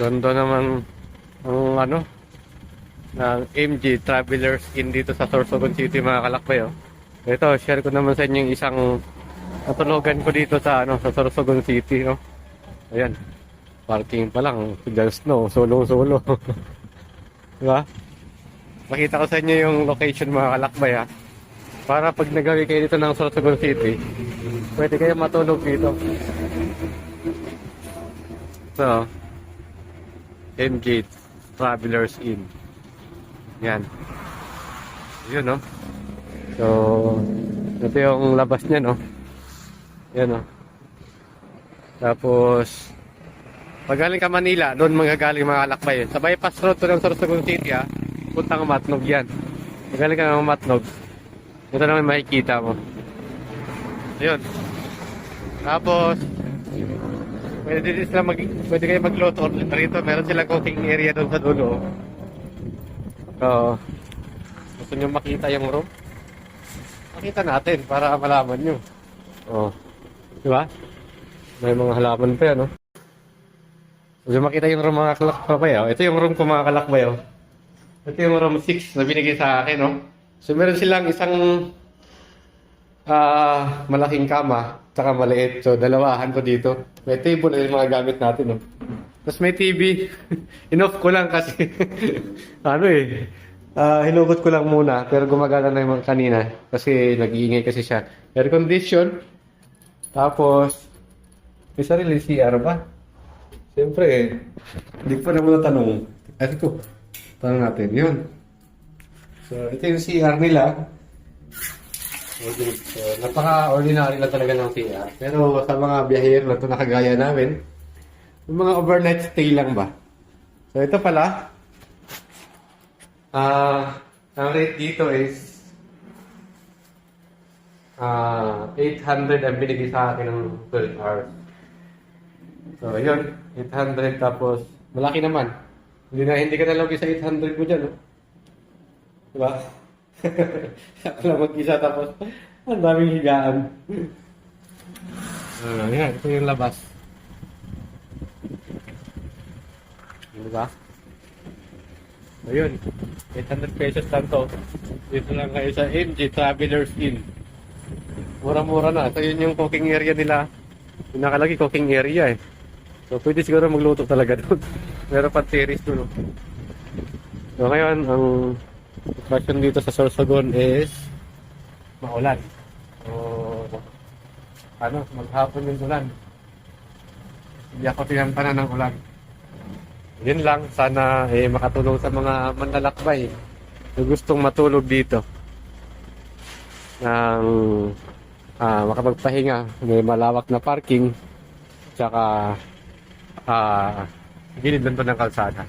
Ganda naman ang ano, ng MG Travelers Inn dito sa Sorsogon City mga kalakbay. Oh. Ito, share ko naman sa inyo yung isang natulugan ko dito sa ano sa Sorsogon City. No? Ayan, parking pa lang, just no, solo-solo. Diba? Makita ko sa inyo yung location mga kalakbay ha. Para pag nagawi kayo dito ng Sorsogon City, pwede kayo matulog dito. So, MG Travelers Inn. Yan. Yun, no? So, ito yung labas niya, no? Yan, no? Tapos, pag galing ka Manila, doon magagaling mga kalakbay. Sa bypass road to ng Sorsogon City, ha? Puntang Matnog yan. Pag galing ka ng Matnog, ito naman makikita mo. Ayun. Tapos, pwede kayo magluto rito. Meron silang cooking area doon sa dulo. So, gusto nyo makita yung room? Makita natin para malaman nyo. Oh, di ba? May mga halaman pa yan, no? Gusto makita yung room mga kalakbay, oh. Ito yung room ko mga kalakbay, oh. Ito yung room 6 na binigay sa akin, no? So, meron silang isang malaking kama, tsaka maliit. So, dalawahan ko dito. May table na yung mga gamit natin, no? Tapos may TV. In-off ko lang kasi, hinugot ko lang muna. Pero gumagana na yung kanina. Kasi nag-iingay kasi siya. Air condition. Tapos, may sarili CR ba? Siyempre, hindi ko pa na muna tanong. Ito, tanong natin. Yun. So, ito yung CR nila. Okay. So, napaka-ordinary lang talaga ng CR. Pero sa mga biyahero na ito nakagaya namin, yung mga overnight stay lang ba? So, ito pala. Ang rate dito is 800 ang binigay sa akin ng 12 hours. So, yun. 800 tapos malaki naman. Hindi ka nalagi sa 800 mo dyan, no? Diba? Ako lang mag-isa tapos ang daming higaan. Yan. Ito yung labas. Diba? Ayun. 800 pesos lang to. Dito lang kayo sa MG Travelers Inn. Mura-mura na. So, yun yung cooking area nila. Yung nakalagi cooking area eh. So, pwede siguro magluto talaga doon. Meron pa terrace doon. So, ngayon, ang sitwasyon dito sa Sorsogon is maulan. So, maghapon yung ulan. Hindi ako tinampanan ng ulan. Yun lang, sana makatulong sa mga manlalakbay na gustong matulog dito ng makapagpahinga. May malawak na parking tsaka gilid lang to ng kalsada.